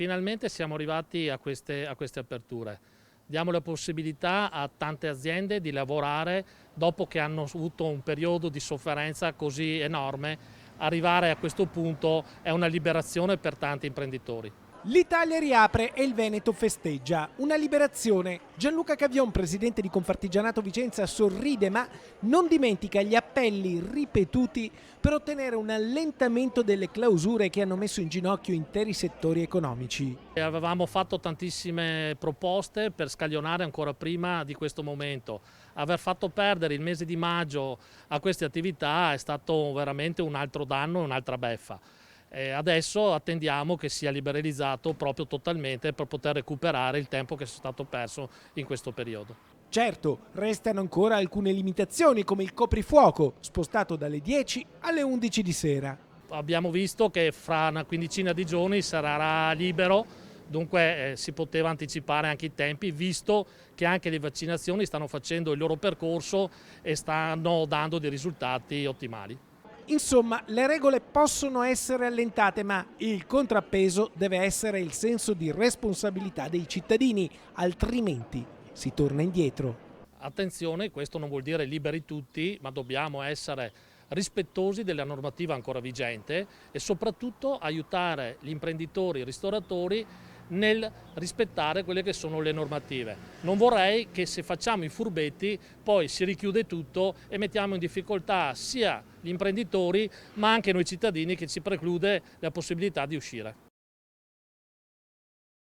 finalmente siamo arrivati a queste aperture. Diamo la possibilità a tante aziende di lavorare dopo che hanno avuto un periodo di sofferenza così enorme. Arrivare a questo punto è una liberazione per tanti imprenditori. L'Italia riapre e il Veneto festeggia. Una liberazione. Gianluca Cavion, presidente di Confartigianato Vicenza, sorride ma non dimentica gli appelli ripetuti per ottenere un allentamento delle clausure che hanno messo in ginocchio interi settori economici. Avevamo fatto tantissime proposte per scaglionare ancora prima di questo momento. Aver fatto perdere il mese di maggio a queste attività è stato veramente un altro danno, un'altra beffa. Adesso attendiamo che sia liberalizzato proprio totalmente per poter recuperare il tempo che è stato perso in questo periodo. Certo, restano ancora alcune limitazioni come il coprifuoco, spostato dalle 10 alle 11 di sera. Abbiamo visto che fra una quindicina di giorni sarà libero, dunque si poteva anticipare anche i tempi, visto che anche le vaccinazioni stanno facendo il loro percorso e stanno dando dei risultati ottimali. Insomma, le regole possono essere allentate, ma il contrappeso deve essere il senso di responsabilità dei cittadini, altrimenti si torna indietro. Attenzione, questo non vuol dire liberi tutti, ma dobbiamo essere rispettosi della normativa ancora vigente e soprattutto aiutare gli imprenditori e i ristoratori nel rispettare quelle che sono le normative. Non vorrei che se facciamo i furbetti poi si richiude tutto e mettiamo in difficoltà sia gli imprenditori ma anche noi cittadini, che ci preclude la possibilità di uscire.